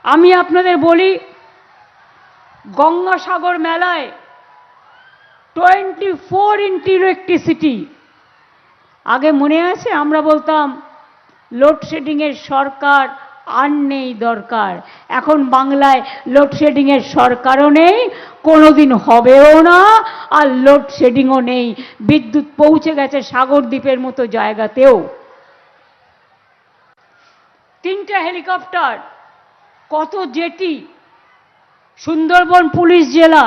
আমি আপনাদের বলি, গঙ্গাসাগর মেলায় 24 ইন্টু ইলেকট্রিসিটি। আগে মনে আছে আমরা বলতাম লোডশেডিংয়ের সরকার আর নেই দরকার। এখন বাংলায় লোডশেডিংয়ের সরকারও নেই, কোনোদিন হবেও না, আর লোডশেডিংও নেই। বিদ্যুৎ পৌঁছে গেছে সাগরদ্বীপের মতো জায়গাতেও। 3টে হেলিকপ্টার, কত জেটি, সুন্দরবন পুলিশ জেলা,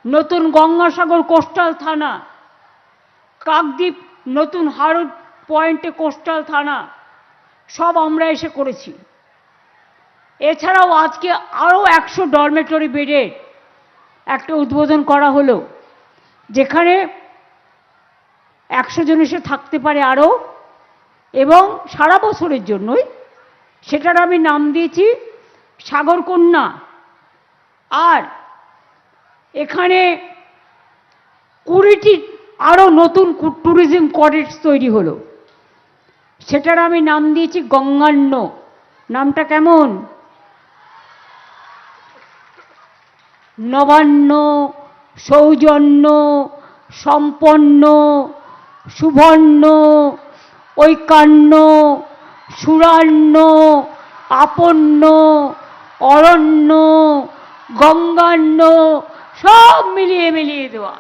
নতুন গঙ্গাসাগর কোস্টাল থানা, কাকদ্বীপ নতুন হারুদ পয়েন্টে কোস্টাল থানা, সব আমরা এসে করেছি। এছাড়াও আজকে আরও 100 ডরমেটরি বেডের একটা উদ্বোধন করা হলো, যেখানে 100 জন এসে থাকতে পারে আরও, এবং সারা বছরের জন্যই। সেটার আমি নাম দিয়েছি সাগরকন্যা। আর এখানে 20টি আরও নতুন ট্যুরিজম করিডোর তৈরি হলো, সেটার আমি নাম দিয়েছি গঙ্গান্য। নামটা কেমন? নবান্ন, সৌজন্য, সম্পন্ন, সুবর্ণ, ঐকান্য, সুরান্য, আপন্ন, অরণ্য, গঙ্গান্য, সব মিলিয়ে মিলিয়ে দেওয়া।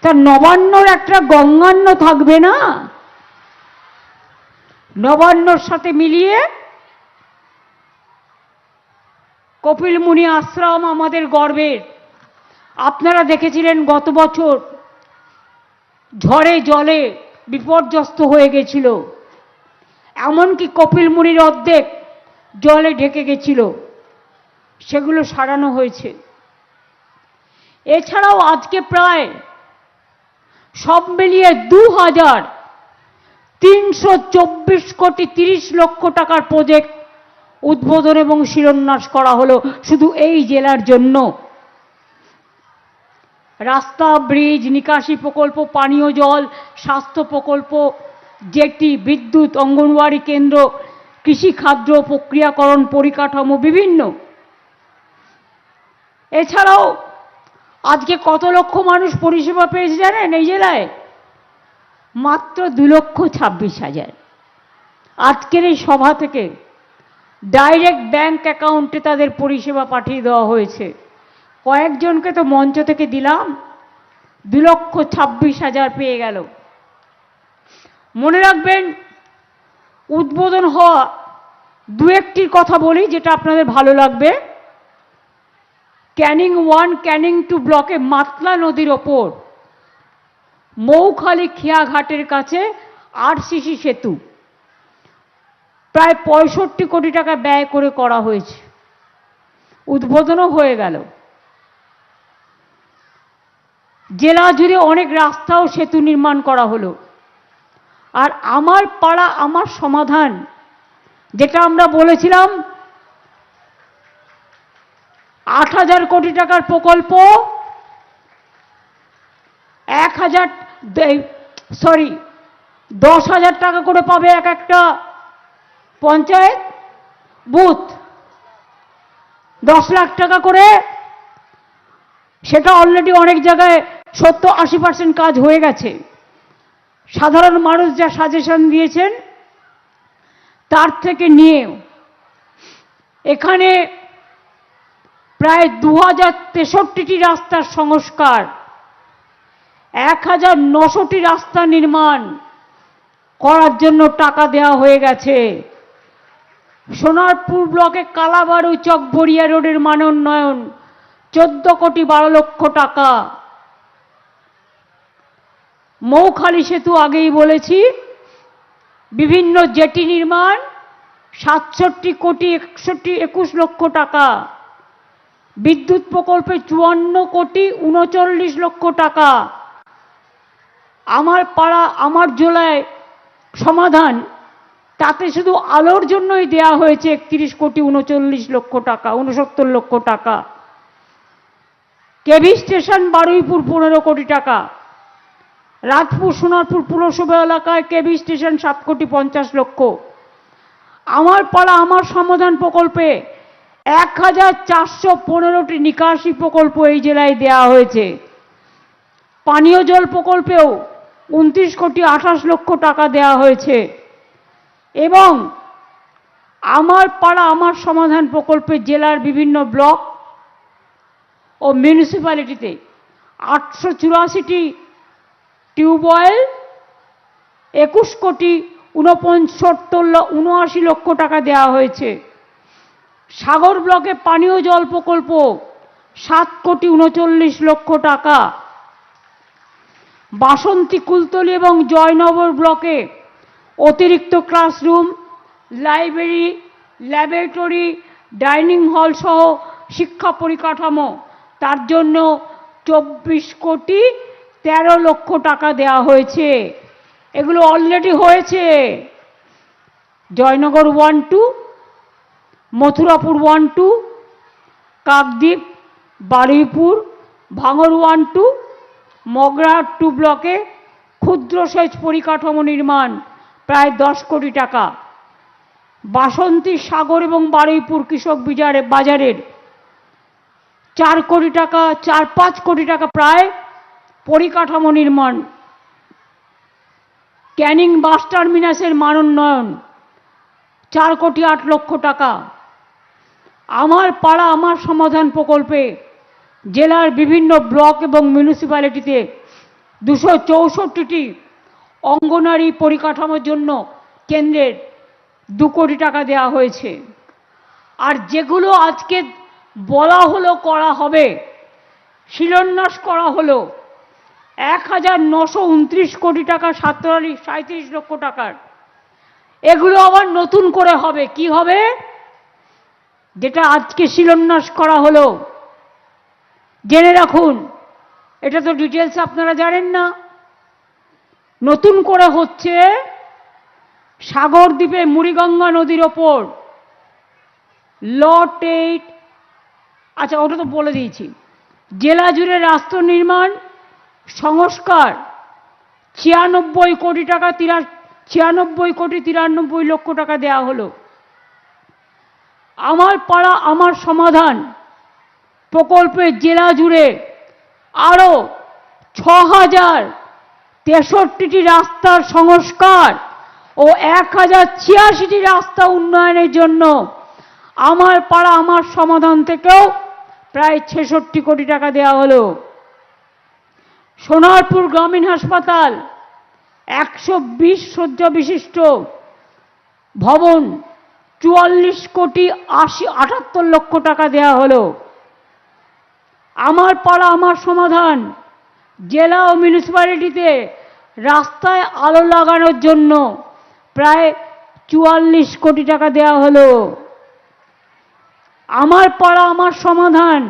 তা নবান্নর একটা গঙ্গান্য থাকবে না? নবান্নর সাথে মিলিয়ে কপিল মুনি আশ্রম আমাদের গর্বের। আপনারা দেখেছিলেন গত বছর ঝড়ে জলে বিপর্যস্ত হয়ে গেছিল, এমনকি কপিল মুনির অর্ধেক জলে ঢেকে গেছিল, সেগুলো সারানো হয়েছে। এছাড়াও আজকে প্রায় সব মিলিয়ে 2324 কোটি 30 লক্ষ টাকার প্রজেক্ট উদ্বোধন এবং শিলান্যাস করা হলো শুধু এই জেলার জন্য। রাস্তা, ব্রিজ, নিকাশি প্রকল্প, পানীয় জল, স্বাস্থ্য প্রকল্প, জেটি, বিদ্যুৎ, অঙ্গনওয়াড়ি কেন্দ্র, কৃষি, খাদ্য প্রক্রিয়াকরণ পরিকাঠামো বিভিন্ন। এছাড়াও আজকে কত লক্ষ মানুষ পরিষেবা পেয়েছে জানেন এই জেলায়? মাত্র 2,26,000। আজকের এই সভা থেকে ডাইরেক্ট ব্যাংক অ্যাকাউন্টে তাদের পরিষেবা পাঠিয়ে দেওয়া হয়েছে। কয়েকজনকে তো মঞ্চ থেকে দিলাম, 2,26,000 পেয়ে গেল। মনে রাখবেন, উদ্বোধন হওয়া দু একটির কথা বলি যেটা আপনাদের ভালো লাগবে। ক্যানিং 1, ক্যানিং 2 ব্লকে মাতলা নদীর ওপর মৌখালি খেয়াঘাটের কাছে আরসিসি সেতু প্রায় 65 কোটি টাকা ব্যয় করে করা হয়েছে, উদ্বোধনও হয়ে গেল। জেলা জুড়ে অনেক রাস্তা ও সেতু নির্মাণ করা হলো। আর আমার পাড়া আমার সমাধান, যেটা আমরা বলেছিলাম 8,000 কোটি টাকার প্রকল্প, 10,000 টাকা করে পাবে এক একটা পঞ্চায়েত বুথ, 10 লাখ টাকা করে। সেটা অলরেডি অনেক জায়গায় 70-80% কাজ হয়ে গেছে। সাধারণ মানুষ যা সাজেশন দিয়েছেন তার থেকে নিয়ে এখানে প্রায় 2063টি রাস্তার সংস্কার, 1,900টি রাস্তা নির্মাণ করার জন্য টাকা দেওয়া হয়ে গেছে। সোনারপুর ব্লকে কালাবাড়ু চকবড়িয়া রোডের মান উন্নয়ন 14 কোটি 12 লক্ষ টাকা। মৌখালি সেতু আগেই বলেছি, বিভিন্ন জেটি নির্মাণ 67 কোটি 21 লক্ষ টাকা। বিদ্যুৎ প্রকল্পে 54 কোটি 39 লক্ষ টাকা। আমার পাড়া আমার জেলায় সমাধান, তাতে শুধু আলোর জন্যই দেয়া হয়েছে 31 কোটি 39 লক্ষ টাকা, 69 লক্ষ টাকা। কেবি স্টেশন বারুইপুর 15 কোটি টাকা। রাজপুর সোনারপুর পুরসভা এলাকায় কেবি স্টেশন 7 কোটি 50 লক্ষ। আমার পাড়া আমার সমাধান প্রকল্পে 1415টি নিকাশি প্রকল্প এই জেলায় দেওয়া হয়েছে। পানীয় জল প্রকল্পেও 29,28,00,000 টাকা দেওয়া হয়েছে এবং আমার পাড়া আমার সমাধান প্রকল্পে জেলার বিভিন্ন ব্লক ও মিউনিসিপ্যালিটিতে 884টি টিউবওয়েল 21,79,79,00,000 টাকা দেওয়া হয়েছে। সাগর ব্লকে পানীয় জল প্রকল্প 7,39,00,000 টাকা। বাসন্তী, কুলতলি এবং জয়নগর ব্লকে অতিরিক্ত classroom, library, laboratory, dining hall সহ শিক্ষা পরিকাঠামো তার জন্য 24,13,00,000 টাকা দেওয়া হয়েছে। এগুলো অলরেডি হয়েছে। জয়নগর 1-2, মথুরাপুর 1-2, কাকদ্বীপ, বারুইপুর, ভাঙড় 1-2, মগরাহাট 2 ব্লকে ক্ষুদ্র সেচ পরিকাঠামো নির্মাণ প্রায় 10 কোটি টাকা। বাসন্তী, সাগর এবং বারুইপুর কৃষক বাজারের 4 কোটি টাকা, 4-5 কোটি টাকা প্রায় পরিকাঠামো নির্মাণ। ক্যানিং বাস টার্মিনাসের মান উন্নয়ন 4,08,00,000 টাকা। আমার পাড়া আমার সমাধান প্রকল্পে জেলার বিভিন্ন ব্লক এবং মিউনিসিপ্যালিটিতে 264টি অঙ্গনারী পরিকাঠামোর জন্য কেন্দ্রের 2 কোটি টাকা দেওয়া হয়েছে। আর যেগুলো আজকে বলা হলো করা হবে, শিলান্যাস করা হলো 1,929 কোটি টাকা, 37 লক্ষ টাকার, এগুলো আবার নতুন করে হবে। কি হবে? যেটা আজকে শিলান্যাস করা হলো, জেনে রাখুন, এটা তো ডিটেলস আপনারা জানেন না। নতুন করে হচ্ছে সাগর দ্বীপে মুড়িগঙ্গা নদীর ওপর লট 8, আচ্ছা ওটা তো বলে দিয়েছি। জেলা জুড়ে রাস্তা নির্মাণ সংস্কার 96 কোটি টাকা, 96,93,00,000 টাকা দেওয়া হলো। আমার পাড়া আমার সমাধান প্রকল্পে জেলা জুড়ে আরো 6,063টি রাস্তার সংস্কার ও 1,086টি রাস্তা উন্নয়নের জন্য আমার পাড়া আমার সমাধান থেকেও প্রায় 66 কোটি টাকা দেওয়া হলো। সোনারপুর গ্রামীণ হাসপাতাল 120 শয্যা বিশিষ্ট ভবন 44,78,00,000 টাকা দেওয়া হলো। আমার পাড়া আমার সমাধান জেলা ও মিউনিসিপ্যালিটিতে রাস্তায় আলো লাগানোর জন্য প্রায় 44 কোটি টাকা দেওয়া হলো। আমার পাড়া আমার সমাধান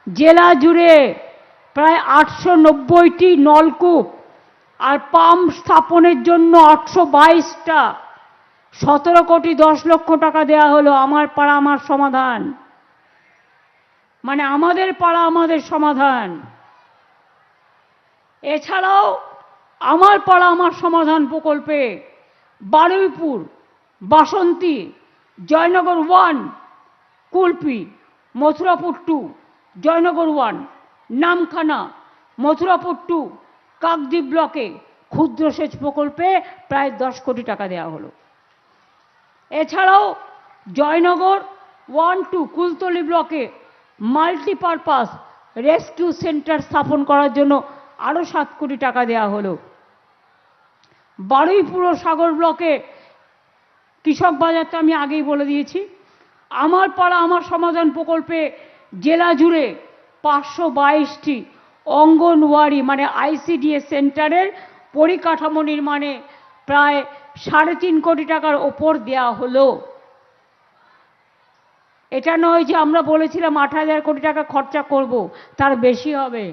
জেলা জুড়ে প্রায় 890টি নলকূপ আর পাম্প স্থাপনের জন্য 822টা 17,10,00,000 টাকা দেওয়া হলো। আমার পাড়া আমার সমাধান মানে আমাদের পাড়া আমাদের সমাধান। এছাড়াও আমার পাড়া আমার সমাধান প্রকল্পে বারুইপুর, বাসন্তী, জয়নগর 1, কুলপি, মথুরাপুর 2, জয়নগর 1, নামখানা, মথুরাপুর 2, কাকদ্বীপ ব্লকে ক্ষুদ্র সেচ প্রকল্পে প্রায় 10 কোটি টাকা দেওয়া হলো। এছাড়াও জয়নগর 1-2, কুলতলি ব্লকে মাল্টিপারপাস রেস্কিউ সেন্টার স্থাপন করার জন্য আরো 7 কোটি টাকা দেওয়া হলো। বারুইপুর ও সাগর ব্লকে কৃষক বাজারটা আমি আগেই বলে দিয়েছি। আমার পাড়া আমার সমাধান প্রকল্পে জেলা জুড়ে 522টি অঙ্গনওয়াড়ি মানে ICDS সেন্টারের পরিকাঠামো নির্মাণে প্রায় 3.5 কোটি টাকার ওপর দেওয়া হলো। এটা নয় যে আমরা বলেছিলাম 8,000 কোটি টাকা খরচা করব, তার বেশি হবে।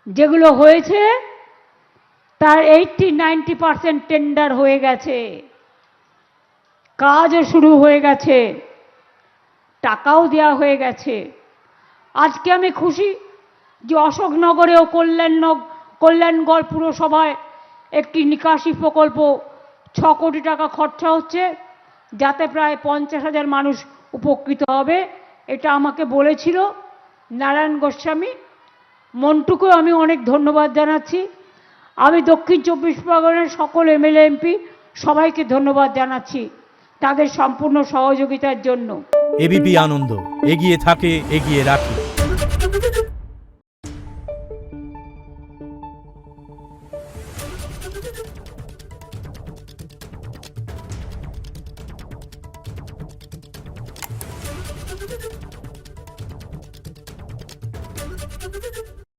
যেগুলো হয়েছে তার 80-90% টেন্ডার হয়ে গেছে, কাজও শুরু হয়ে গেছে, টাকাও দেওয়া হয়ে গেছে। আজকে আমি খুশি যে অশোকনগরে ও কল্যাণগড় পুরসভায় একটি নিকাশি প্রকল্প কোটি টাকা খরচা হচ্ছে, যাতে প্রায় 50,000 মানুষ উপকৃত হবে। এটা আমাকে বলেছিল নারায়ণ গোস্বামী। মন্টুকেও আমি অনেক ধন্যবাদ জানাচ্ছি। আমি দক্ষিণ 24 পরগনার সকল এমএলএ এমপি সবাইকে ধন্যবাদ জানাচ্ছি তাদের সম্পূর্ণ সহযোগিতার জন্য। এবিপি আনন্দ, এগিয়ে থাকে, এগিয়ে রাখে।